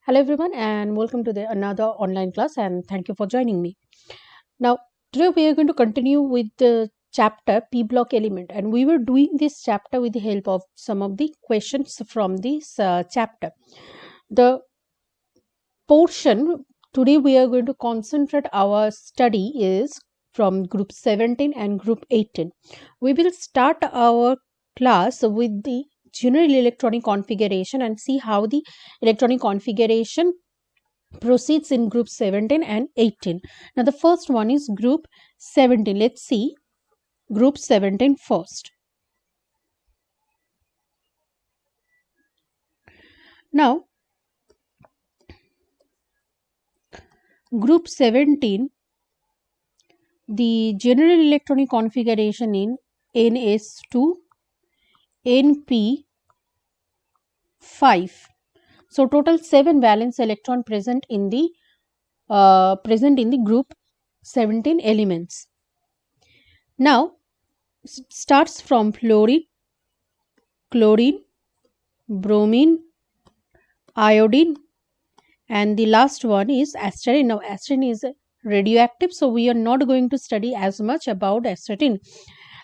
Hello everyone and welcome to another online class and thank you for joining me. Now today we are going to continue with the chapter P block element and we were doing this chapter with the help of some of the questions from this chapter. The portion today we are going to concentrate our study is from group 17 and group 18. We will start our class with the general electronic configuration and see how the electronic configuration proceeds in group 17 and 18. Now the first one is group 17. Let's see group 17 first. Now group 17, the general electronic configuration in NS2 NP5. So total 7 valence electron present in the group 17 elements. Now starts from fluorine, chlorine, bromine, iodine, and the last one is astatine. Now astatine is radioactive, so we are not going to study as much about astatine.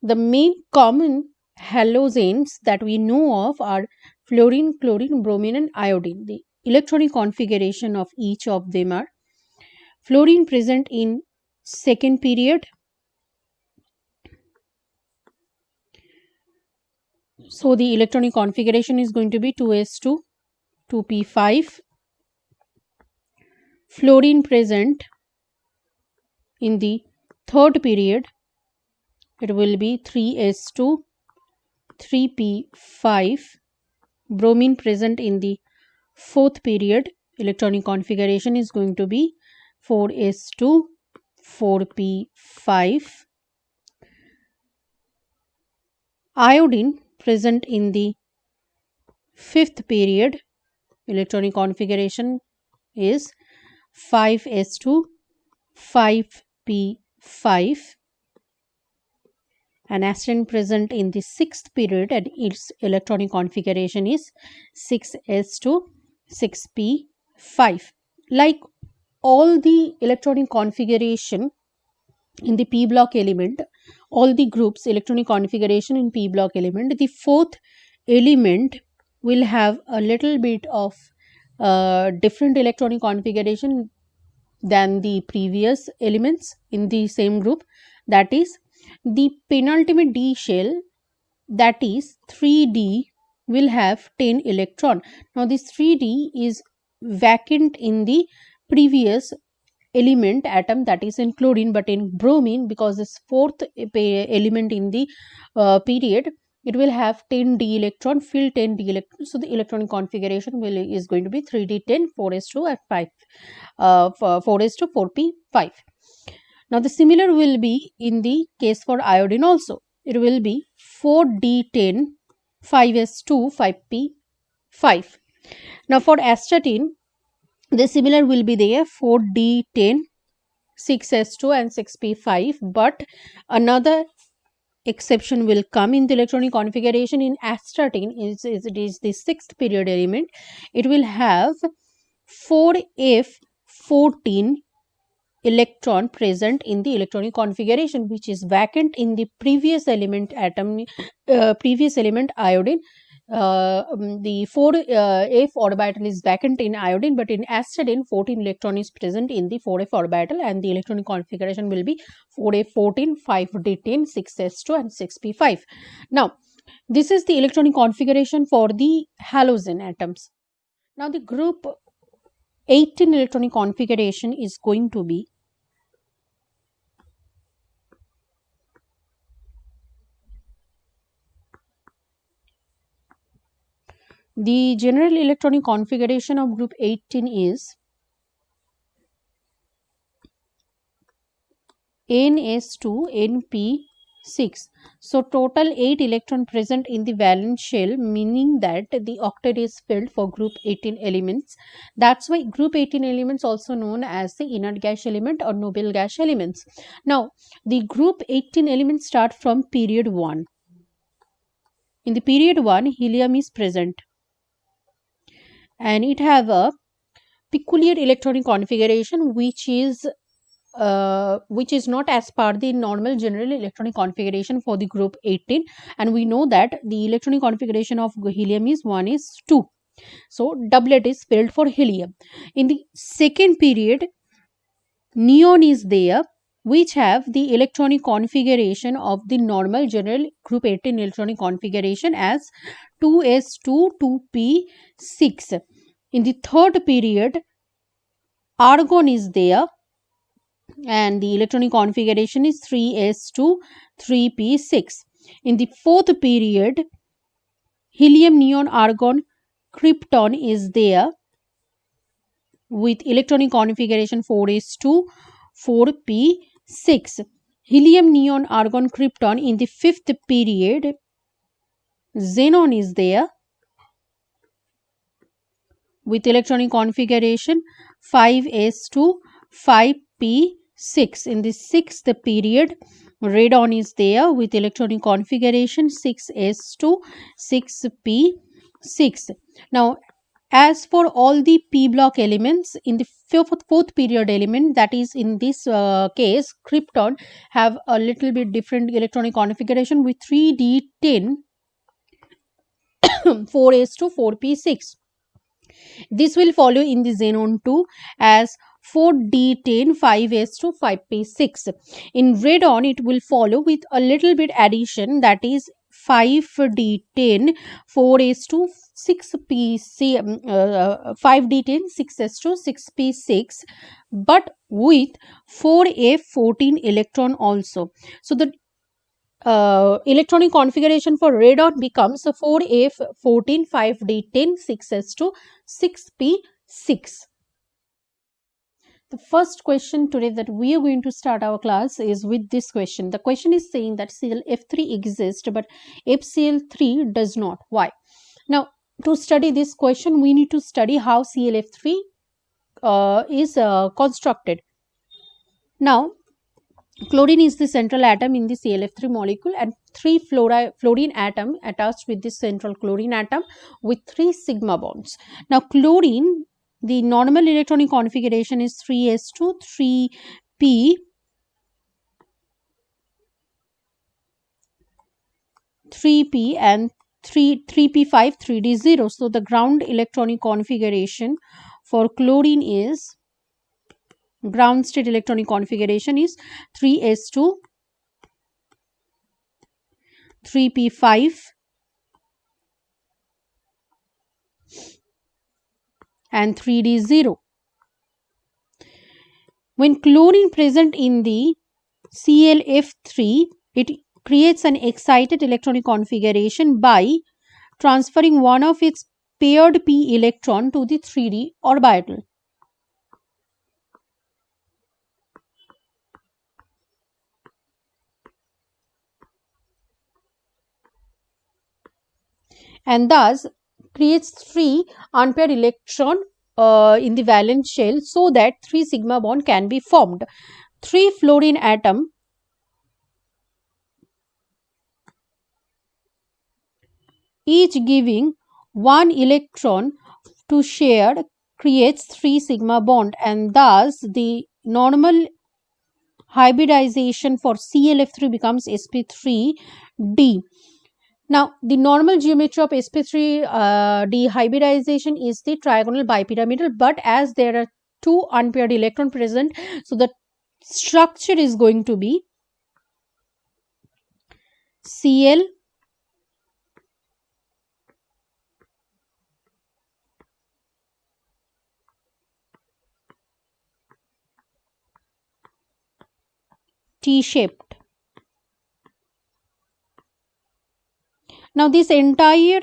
The main common halogens that we know of are fluorine, chlorine, bromine and iodine. The electronic configuration of each of them are fluorine present in second period. So the electronic configuration is going to be 2s2, 2p5. Fluorine present in the third period, it will be 3s2, 3p5. Bromine present in the fourth period, electronic configuration is going to be 4s2, 4p5. Iodine present in the fifth period, electronic configuration is 5s2, 5p5. And astatine present in the sixth period and its electronic configuration is 6s2, 6p5. Like all the electronic configuration in the p block element, all the groups electronic configuration in p block element, the fourth element will have a little bit of different electronic configuration than the previous elements in the same group. That is, the penultimate d shell, that is 3d, will have 10 electron. Now this 3d is vacant in the previous element atom, that is in chlorine, but in bromine, because this fourth element in the period, it will have 10d electron, filled 10d electron. So the electronic configuration is going to be 3d10, 4s2 and 5, 4s2, 4p5. Now the similar will be in the case for iodine also. It will be 4d10, 5s2, 5p5. Now for astatine, the similar will be there, 4d10, 6s2 and 6p5, but another exception will come in the electronic configuration in astatine. It is the sixth period element. It will have 4f14 electron present in the electronic configuration, which is vacant in the previous element atom, previous element iodine. The 4f orbital is vacant in iodine, but in astatine 14 electron is present in the 4f orbital, and the electronic configuration will be 4f14, 5d10, 6s2 and 6p5. Now this is the electronic configuration for the halogen atoms. Now the group 18 electronic configuration is going to be the general electronic configuration of group 18 is NS2 NP6. So total 8 electron present in the valence shell, meaning that the octet is filled for group 18 elements. That's why group 18 elements also known as the inert gas element or noble gas elements. Now the group 18 elements start from period 1. In the period 1, helium is present and it have a peculiar electronic configuration which is not as per the normal general electronic configuration for the group 18, and we know that the electronic configuration of helium is 1:2. So doublet is spelled for helium. In the second period, neon is there, which have the electronic configuration of the normal general group 18 electronic configuration as 2s2 2p6. In the third period, argon is there, and the electronic configuration is 3s2 3p6. In the fourth period, helium, neon, argon, krypton is there with electronic configuration 4s2 4p6. Helium, neon, argon, krypton. In the fifth period, xenon is there with electronic configuration 5s2 5p6. In the sixth period, radon is there with electronic configuration 6s2 6p6. Now, as for all the p block elements, in the fourth period element, that is in this case krypton, have a little bit different electronic configuration with 3d10 4s2 4p6. This will follow in the xenon 2 as 4d10 5s2 5p6. In radon, it will follow with a little bit addition, that is 5d10 4s2 6p6 5d10 6s2 6p6, but with 4f14 electron also. So the electronic configuration for radon becomes 4f14 5d10 6s2 6p6. The first question today that we are going to start our class is with this question. The question is saying that ClF3 exists but FCl3 does not. Why? Now, to study this question, we need to study how ClF3 is constructed. Now, chlorine is the central atom in the ClF3 molecule, and 3 fluorine atom attached with this central chlorine atom with 3 sigma bonds. Now, chlorine, the normal electronic configuration is 3s2 3p 3p and 3p5 3d0. So the ground electronic configuration for chlorine is, ground state electronic configuration is 3s2 3p5 and 3d0. When chlorine present in the ClF3, it creates an excited electronic configuration by transferring one of its paired p electron to the 3d orbital. And thus creates 3 unpaired electron in the valence shell, so that 3 sigma bond can be formed. 3 fluorine atom each giving 1 electron to share creates 3 sigma bond, and thus the normal hybridization for ClF3 becomes sp3d. Now, the normal geometry of sp3d hybridization is the trigonal bipyramidal, but as there are 2 unpaired electron present, so the structure is going to be Cl T-shaped. Now, this entire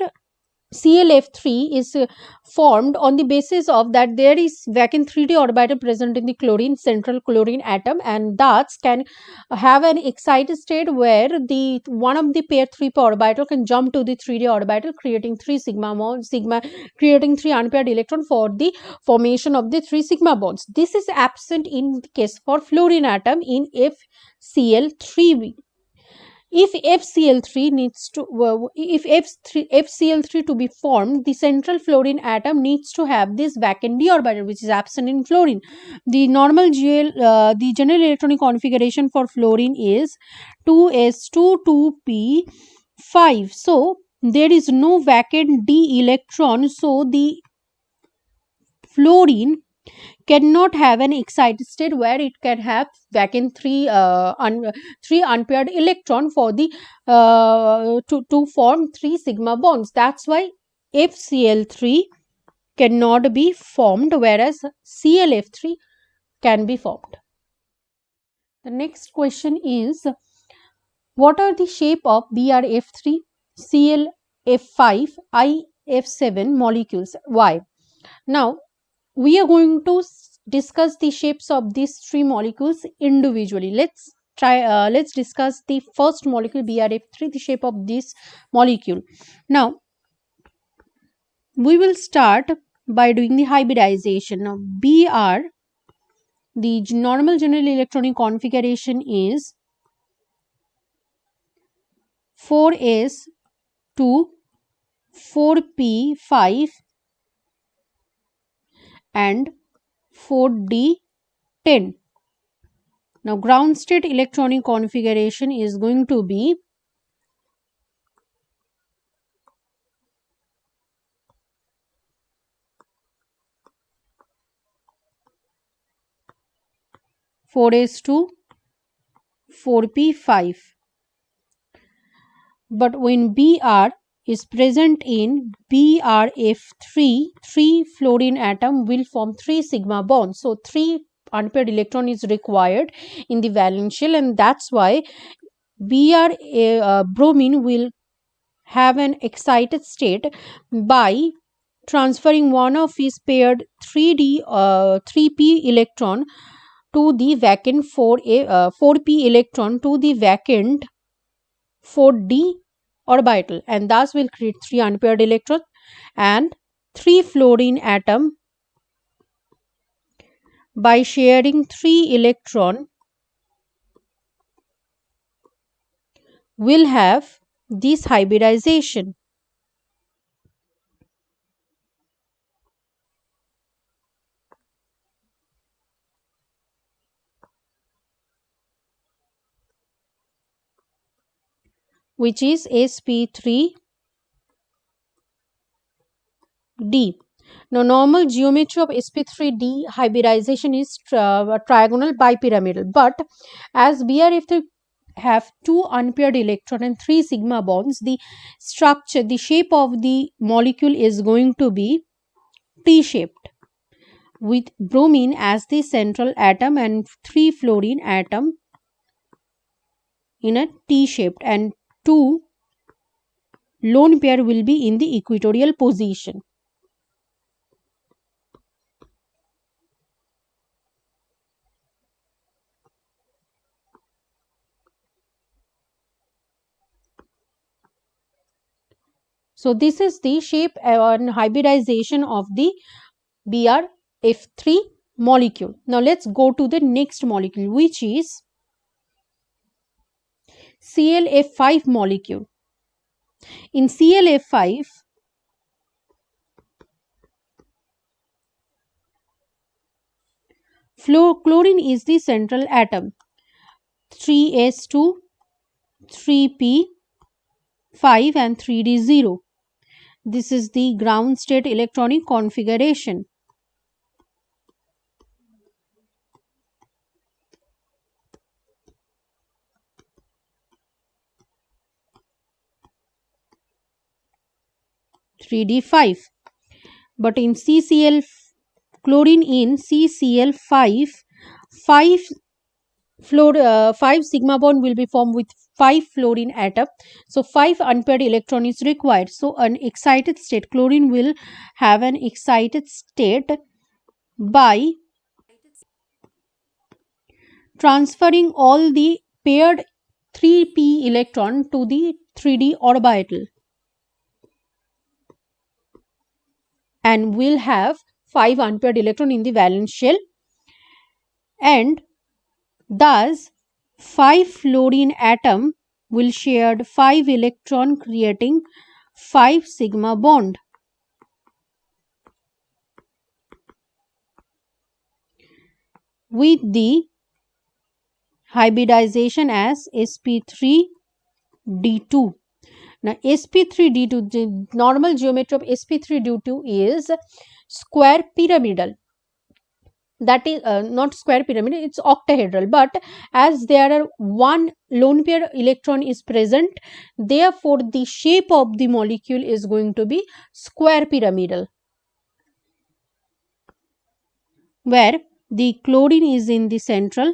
ClF3 is formed on the basis of that there is vacant 3d orbital present in the chlorine, central chlorine atom, and thus can have an excited state where the one of the pair 3p orbital can jump to the 3d orbital, creating 3 sigma bonds, creating 3 unpaired electron for the formation of the 3 sigma bonds. This is absent in the case for fluorine atom in FCl3b. If FCl3 needs to if FCl3 to be formed, the central fluorine atom needs to have this vacant d orbital, which is absent in fluorine. The normal the general electronic configuration for fluorine is 2s2 2p5. So there is no vacant d electron, so the fluorine cannot have an excited state where it can have vacant three unpaired electron for the to form 3 sigma bonds. That's why FCl3 cannot be formed, whereas ClF3 can be formed. The next question is, what are the shape of BrF3, ClF5, IF7 molecules? Why? Now we are going to discuss the shapes of these 3 molecules individually. Let's discuss the first molecule BrF3, the shape of this molecule. Now we will start by doing the hybridization. Now Br, the normal general electronic configuration is 4s to 4p5 and 4d10. Now ground state electronic configuration is going to be 4s2 4p5. But when Br is present in BrF3, 3 fluorine atom will form 3 sigma bonds. So 3 unpaired electron is required in the valence shell, and that's why bromine will have an excited state by transferring one of his paired 3p electron to the vacant 4p electron to the vacant 4d orbital, and thus will create 3 unpaired electrons, and 3 fluorine atom by sharing 3 electron will have this hybridization. Which is sp3d. Now normal geometry of sp3d hybridization is trigonal bipyramidal, but as BrF3 have 2 unpaired electron and 3 sigma bonds, the structure, the shape of the molecule is going to be T-shaped, with bromine as the central atom and 3 fluorine atom in a T-shaped, and 2 lone pair will be in the equatorial position. So this is the shape and hybridization of the BrF3 molecule. Now let's go to the next molecule, which is ClF5 molecule. In ClF5, chlorine is the central atom, 3s2 3p5 and 3d0. This is the ground state electronic configuration. (3d5). But in chlorine in CCl5, 5 sigma bond will be formed with 5 fluorine atom. So 5 unpaired electron is required. So an excited state, chlorine will have an excited state by transferring all the paired 3p electron to the 3d orbital, and will have 5 unpaired electron in the valence shell, and thus 5 fluorine atom will share 5 electron, creating 5 sigma bond. With the hybridization as sp3d2. Now sp3d2, the normal geometry of sp3d2 is square pyramidal. That is not square pyramid, it's octahedral, but as there are one lone pair electron is present, therefore the shape of the molecule is going to be square pyramidal, where the chlorine is in the central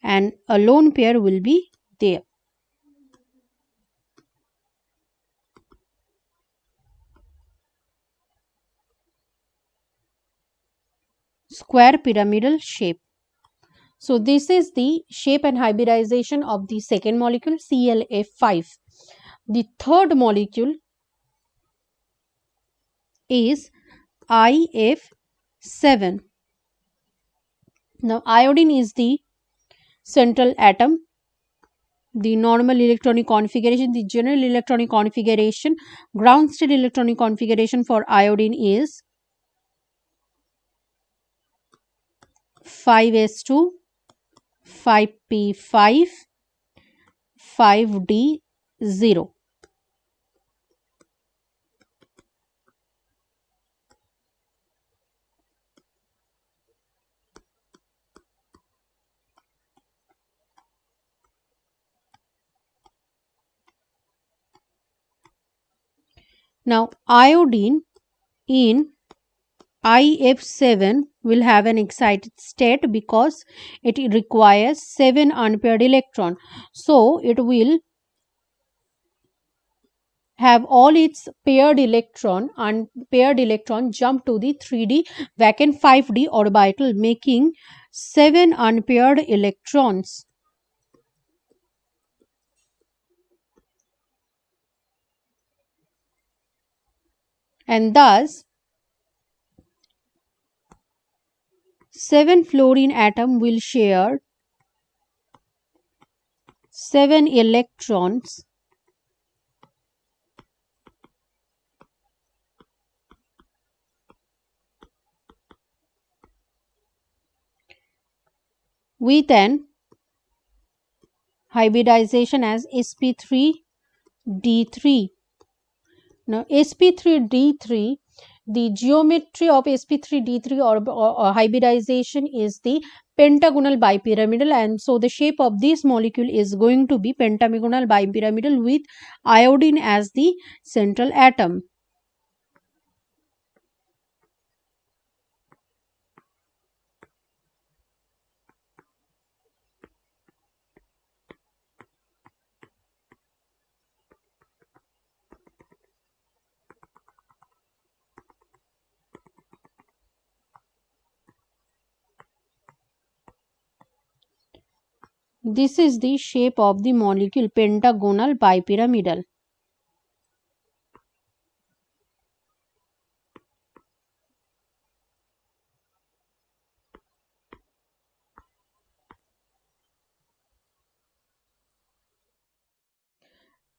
and a lone pair will be there. Square pyramidal shape. So this is the shape and hybridization of the second molecule, ClF5. The third molecule is IF7. Now iodine is the central atom. The normal electronic configuration, the general electronic configuration, ground state electronic configuration for iodine is 5s2, 5p5, 5d0. Now iodine in IF7 will have an excited state because it requires 7 unpaired electron. So it will have all its paired electron jump to the 3d vacant 5d orbital, making 7 unpaired electrons. And thus 7 fluorine atom will share 7 electrons with an hybridization as sp3d3. Now sp3d3, the geometry of sp3d3 or hybridization is the pentagonal bipyramidal, and so the shape of this molecule is going to be pentagonal bipyramidal with iodine as the central atom. This is the shape of the molecule, pentagonal bipyramidal.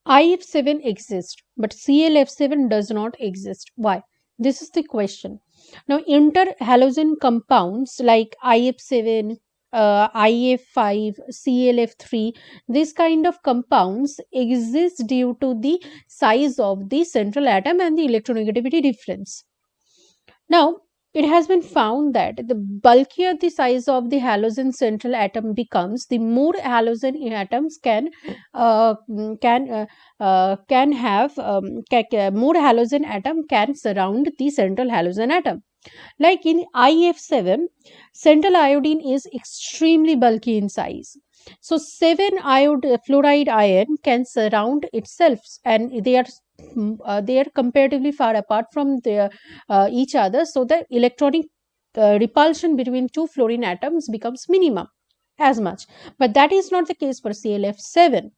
IF7 exists, but ClF7 does not exist. Why? This is the question. Now, interhalogen compounds like IF7, IF5, ClF3, this kind of compounds exist due to the size of the central atom and the electronegativity difference. Now, it has been found that the bulkier the size of the halogen central atom becomes, the more halogen atoms can have more halogen atom can surround the central halogen atom. Like in IF7, central iodine is extremely bulky in size. So 7 fluoride ion can surround itself, and they are comparatively far apart from each other. So the electronic repulsion between two fluorine atoms becomes minimum as much. But that is not the case for ClF7.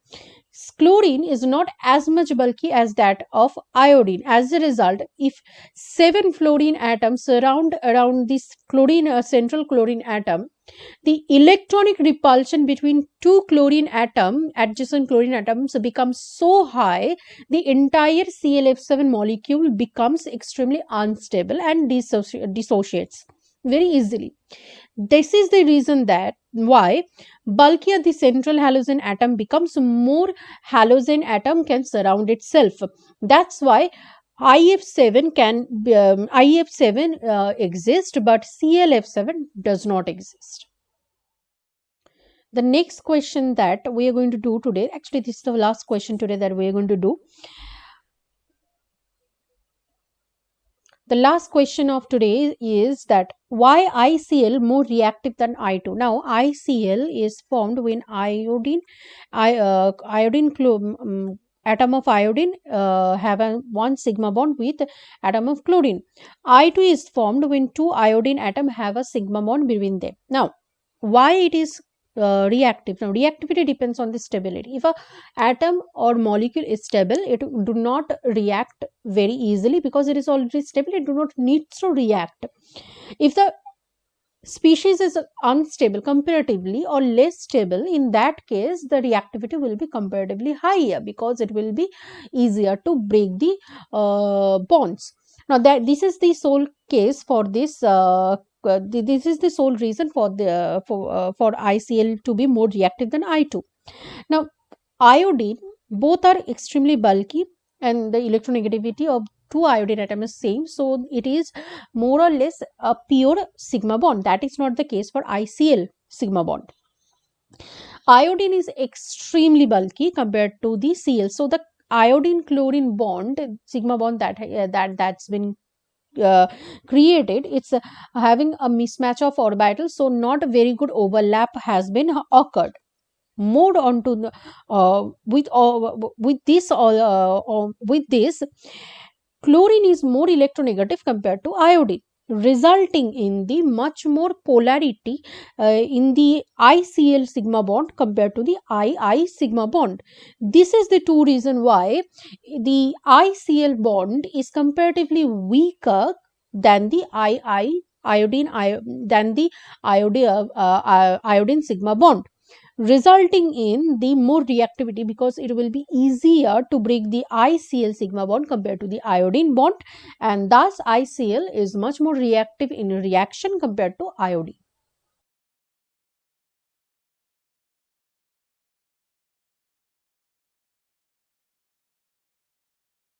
chlorine is not as much bulky as that of iodine. As a result, if 7 fluorine atoms surround around this chlorine central chlorine atom, the electronic repulsion between two adjacent chlorine atoms becomes so high, the entire ClF7 molecule becomes extremely unstable and dissociates very easily. This is the reason that why bulkier the central halogen atom becomes, more halogen atom can surround itself. That's why IF7 exist, but ClF7 does not exist. The next question that we are going to do today, actually this is the last question today that we are going to do. The last question of today is that why ICl more reactive than I2? Now ICl is formed when atom of iodine have a one sigma bond with atom of chlorine. I2 is formed when two iodine atom have a sigma bond between them. Now why it is reactive? Now reactivity depends on the stability. If a atom or molecule is stable, it do not react very easily because it is already stable. It do not need to react. If the species is unstable comparatively or less stable, in that case the reactivity will be comparatively higher because it will be easier to break the bonds. Now that this is the sole case for this this is the sole reason for the for ICl to be more reactive than I2. Now iodine, both are extremely bulky and the electronegativity of two iodine atom is same, so it is more or less a pure sigma bond. That is not the case for ICl sigma bond. Iodine is extremely bulky compared to the Cl, so the iodine chlorine bond sigma bond that's been created, it's having a mismatch of orbitals, so not a very good overlap has been occurred. Moved on to the, with this chlorine is more electronegative compared to iodine, resulting in the much more polarity in the ICl sigma bond compared to the II sigma bond. This is the two reason why the ICl bond is comparatively weaker than the iodine sigma bond, resulting in the more reactivity because it will be easier to break the ICl sigma bond compared to the iodine bond, and thus ICl is much more reactive in reaction compared to iodine.